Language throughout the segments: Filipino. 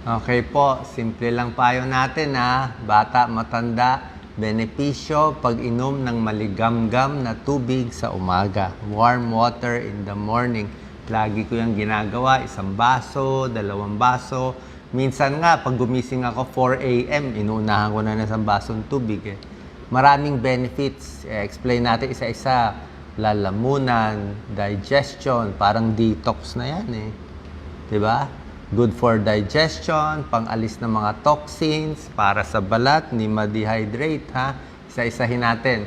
Okay po, simple lang payo natin ha. Bata, matanda, benepisyo pag-inom ng maligamgam na tubig sa umaga. Warm water in the morning. Lagi ko yung ginagawa, 1 baso, 2 baso. Minsan nga, pag gumising ako 4 a.m., inuunahan ko na ng 1 basong tubig eh. Maraming benefits. Explain natin isa-isa. Lalamunan, digestion, parang detox na yan eh. Diba? Good for digestion, pang-alis ng mga toxins, para sa balat, hindi ma-dehydrate ha. Isa-isahin natin.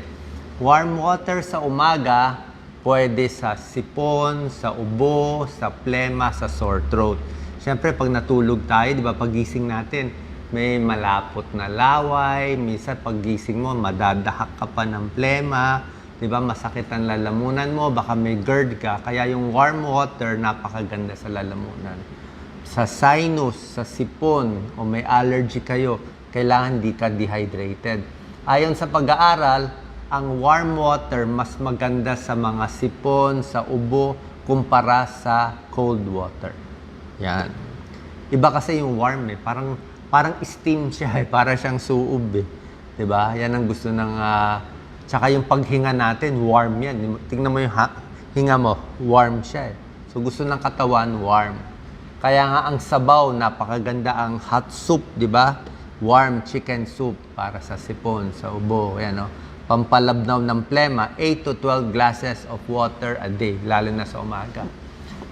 Warm water sa umaga, pwede sa sipon, sa ubo, sa plema, sa sore throat. Siyempre, pag natulog tayo, di ba, pagising natin, may malapot na laway, minsan pagising mo, madadahak ka pa ng plema, di ba, masakit ang lalamunan mo, baka may GERD ka, kaya yung warm water, napakaganda sa lalamunan. Sa sinus, sa sipon, o may allergy kayo, kailangan di ka dehydrated. Ayon sa pag-aaral, ang warm water mas maganda sa mga sipon, sa ubo, kumpara sa cold water. Yan. Iba kasi yung warm eh. Parang steam siya eh. Para siyang suub eh. Diba? Yan ang gusto ng... tsaka yung paghinga natin, warm yan. Tingnan mo yung hinga mo, warm siya eh. So gusto ng katawan, warm. Kaya nga ang sabaw, napakaganda ang hot soup, di ba? Warm chicken soup para sa sipon, sa ubo. Yan, no? Pampalabnaw ng plema, 8 to 12 glasses of water a day, lalo na sa umaga.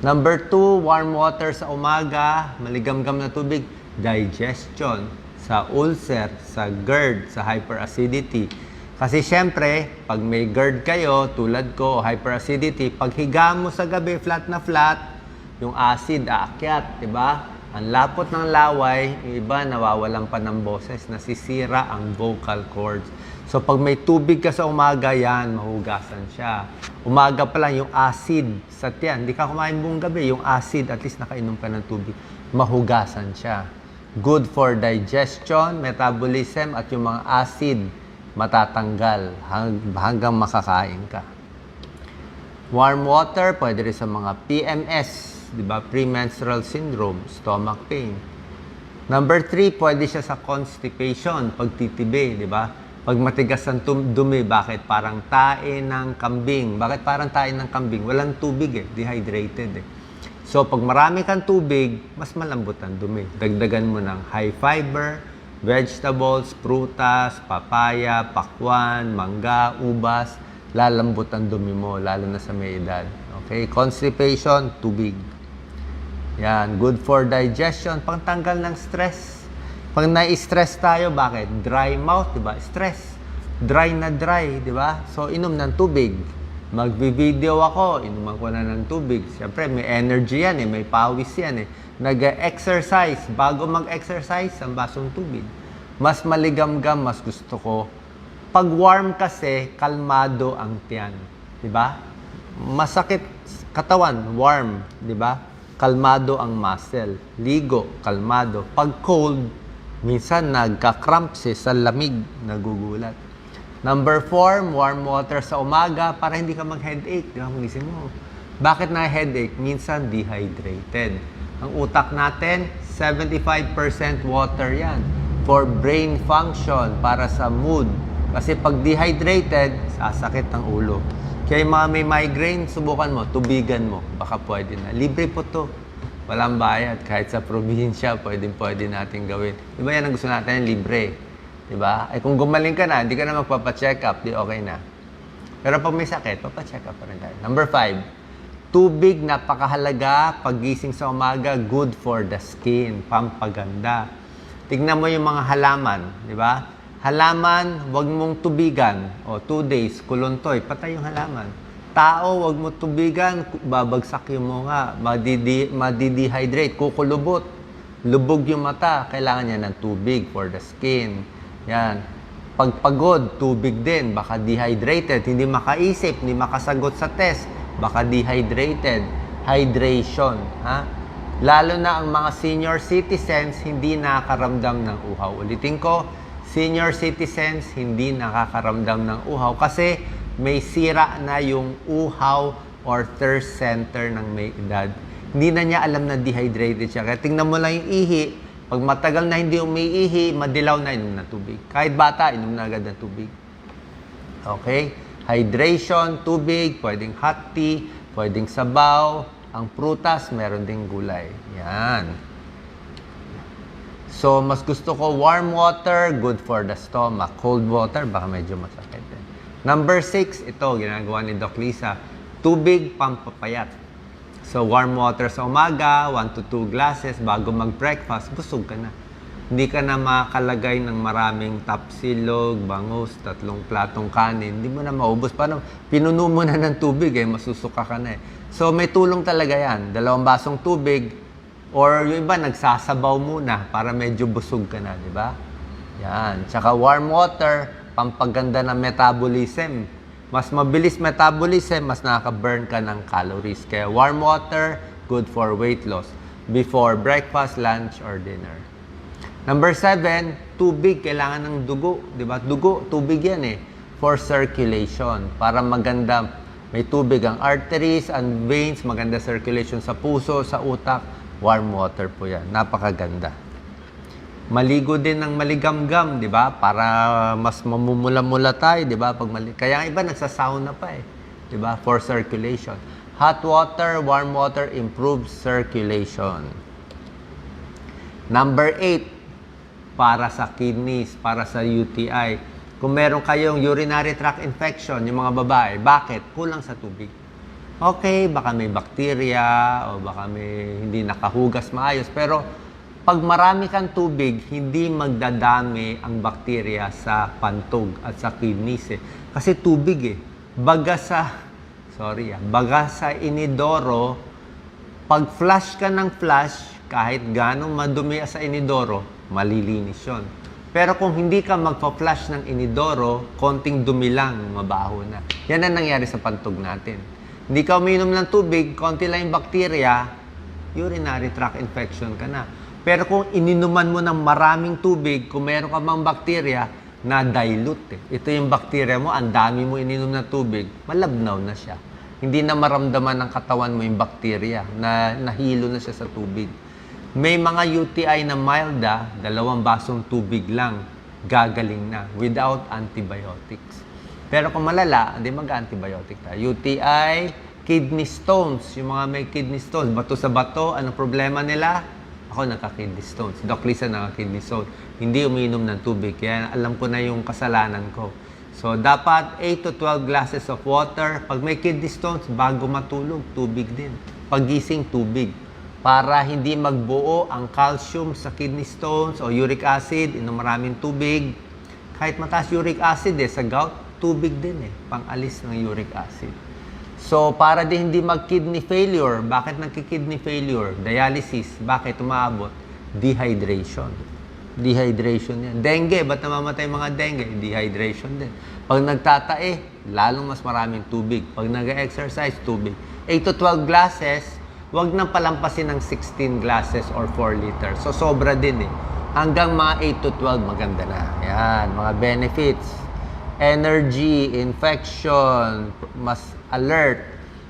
Number 2, warm water sa umaga, maligamgam na tubig, digestion, sa ulcer, sa GERD, sa hyperacidity. Kasi syempre, pag may GERD kayo, tulad ko, hyperacidity, pag higa mo sa gabi, flat na flat, yung acid aakyat, di ba? Ang lapot ng laway, yung iba nawawalan pa ng boses, nasisira ang vocal cords. So pag may tubig ka sa umaga, yan, mahugasan siya. Umaga pa lang yung acid sa tiyan. Hindi ka kumain buong gabi, yung acid, at least nakainom ka ng tubig, mahugasan siya. Good for digestion, metabolism, at yung mga acid matatanggal hanggang makakain ka. Warm water, pwede rin sa mga PMS, di ba? Premenstrual syndrome, stomach pain. Number 3, pwede siya sa constipation, pagtitibi, di ba? Pag matigas ang dumi, bakit? Parang tae ng kambing. Bakit parang tae ng kambing? Walang tubig eh, dehydrated eh. So, pag marami kang tubig, mas malambot ang dumi. Dagdagan mo ng high fiber, vegetables, prutas, papaya, pakwan, mangga, ubas, lalambot ang dumi mo, lalo na sa may edad. Okay? Constipation, tubig. Yan. Good for digestion, pangtanggal ng stress. Pag na-stress tayo, bakit? Dry mouth, di ba? Stress. Dry na dry, di ba? So, inom ng tubig. Magbi-video ako, inuman ko na ng tubig. Siyempre, may energy yan eh, may pawis yan eh. Nag-exercise. Bago mag-exercise, ang basong tubig. Mas maligamgam, mas gusto ko. Pag warm kasi, kalmado ang tiyan. Di ba? Masakit katawan, warm. Di ba? Kalmado ang muscle. Ligo, kalmado. Pag cold, minsan nagka-cramp sa lamig, nagugulat. Number 4, warm water sa umaga para hindi ka mag-headache. Di ba? Magising mo. Bakit na-headache? Minsan dehydrated. Ang utak natin, 75% water yan. For brain function, para sa mood. Kasi pag dehydrated, sasakit ang ulo. Kaya yung mga may migraine, subukan mo, tubigan mo. Baka pwede na. Libre po to. Walang bayad. Kahit sa probinsya, pwede natin gawin. Diba yan ang gusto natin, libre. Diba? Ay kung gumaling ka na, hindi ka na magpapacheck up, di okay na. Pero pag may sakit, papacheck up pa rin tayo. Number 5, tubig, napakahalaga. Paggising sa umaga, good for the skin. Pampaganda. Tignan mo yung mga halaman. Diba? Halaman, wag mong tubigan. O, 2 days, kuluntoy, patay yung halaman. Tao, wag mo tubigan, babagsak yung mga, madidehydrate, kukulubot. Lubog yung mata, kailangan niya ng tubig for the skin. Yan. Pagpagod, tubig din, baka dehydrated, hindi makaisip, hindi makasagot sa test, baka dehydrated. Hydration, ha? Lalo na ang mga senior citizens, hindi nakakaramdam ng uhaw. Ulitin ko, senior citizens, hindi nakakaramdam ng uhaw kasi may sira na yung uhaw or thirst center ng may edad. Hindi na niya alam na dehydrated siya. Kaya tingnan mo lang yung ihi, Pag matagal na hindi umiihi, madilaw na, inom na tubig. Kahit bata, inom na agad ng tubig. Okay? Hydration, tubig, pwedeng hot tea, pwedeng sabaw. Ang prutas, meron ding gulay. Yan. So, mas gusto ko warm water, good for the stomach. Cold water, baka medyo masakit. Number 6, ito, ginagawa ni Doc Lisa. Tubig, pampapayat. So, warm water sa umaga, 1 to 2 glasses bago mag-breakfast, busog ka na. Hindi ka na makalagay ng maraming tapsilog, bangus, 3 platong kanin. Hindi mo na maubos. Paano? Pinuno mo na ng tubig, masusuka ka na . So, may tulong talaga yan. 2 basong tubig, or yung iba, nagsasabaw muna para medyo busog ka na, di ba? Yan. Tsaka warm water, pampaganda ng metabolism. Mas mabilis metabolism, mas nakaka-burn ka ng calories. Kaya warm water, good for weight loss. Before breakfast, lunch, or dinner. Number 7, tubig. Kailangan ng dugo. Diba? Dugo, tubig yan for circulation. Para maganda, may tubig ang arteries and veins, maganda circulation sa puso, sa utak. Warm water po yan. Napakaganda. Maligo din ng maligamgam, di ba? Para mas mamumula-mula tayo, di ba? Kaya ang iba nagsasauna pa di ba? For circulation. Hot water, warm water improves circulation. Number 8, para sa kidneys, para sa UTI. Kung meron kayong urinary tract infection, yung mga babae, bakit? Kulang sa tubig. Okay, baka may bacteria o baka may hindi nakahugas maayos, pero pag marami kang tubig, hindi magdadami ang bakterya sa pantog at sa kidneys Kasi tubig Baga sa inidoro, pag flush ka ng flush, kahit ganong madumi sa inidoro, malilinis yun. Pero kung hindi ka magpa-flush ng inidoro, konting dumi lang, mabaho na. Yan ang nangyari sa pantog natin. Hindi ka uminom ng tubig, konti lang yung bakterya, urinary tract infection ka na. Pero kung ininuman mo ng maraming tubig, kung meron ka mang bakterya, na-dilute Ito yung bakterya mo, ang dami mo ininom na tubig, malabnaw na siya. Hindi na maramdaman ng katawan mo yung bakterya, na nahilo na siya sa tubig. May mga UTI na mild 2 basong tubig lang, gagaling na, without antibiotics. Pero kung malala, hindi mag-antibiotic tayo. UTI, kidney stones, yung mga may kidney stones, bato sa bato, ano problema nila? Ako nagka-kidney stones. Si Doc Lisa nagka-kidney stones. Hindi umiinom ng tubig. Kaya alam ko na yung kasalanan ko. So, dapat 8 to 12 glasses of water. Pag may kidney stones, bago matulog, tubig din. Pagising, tubig. Para hindi magbuo ang calcium sa kidney stones o uric acid, inom maraming tubig. Kahit mataas uric acid sa gout, tubig din pang-alis ng uric acid. So, para din hindi mag-kidney failure. Bakit nagki-kidney failure? Dialysis. Bakit umaabot? Dehydration. Dehydration yan. Dengue. Ba't namamatay mga dengue? Dehydration din. Pag nagtatae, lalong mas maraming tubig. Pag nag-exercise, tubig. 8 to 12 glasses, wag nang palampasin ng 16 glasses or 4 liters. So, sobra din Hanggang mga 8 to 12, maganda na. Yan, mga benefits. Energy, infection, mas alert.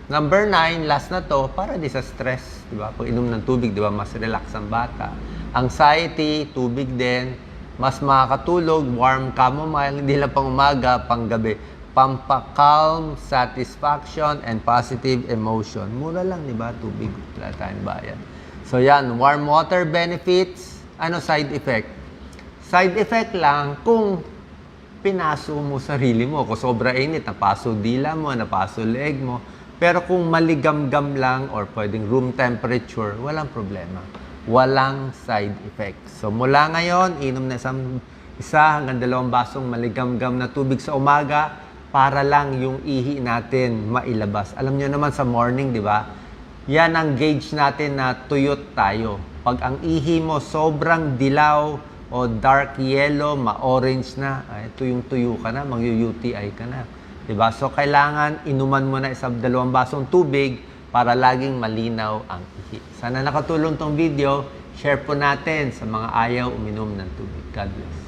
Number 9, last na to, para di sa stress, di ba? Pag inom ng tubig, di ba, mas relax ang bata. Anxiety, tubig din. Mas makakatulog, warm chamomile, hindi lang pang umaga, pang gabi. Pampakalm, satisfaction, and positive emotion. Mura lang, di ba? Tubig, wala tayong bayan. So yan, warm water benefits. Ano side effect? Side effect lang kung pinaso mo sarili mo. Kung sobra init, napaso dila mo, napaso leeg mo. Pero kung maligamgam lang or pwedeng room temperature, walang problema. Walang side effect. So mula ngayon, inom na 1 hanggang 2 basong maligamgam na tubig sa umaga para lang yung ihi natin mailabas. Alam nyo naman sa morning, di ba? Yan ang gauge natin na tuyot tayo. Pag ang ihi mo sobrang dilaw, o dark yellow, ma-orange na, tuyong-tuyo ka na, mag-UTI ka na. Diba? So, kailangan inuman mo na 2 basong tubig para laging malinaw ang ihi. Sana nakatulong tong video. Share po natin sa mga ayaw uminom ng tubig. God bless.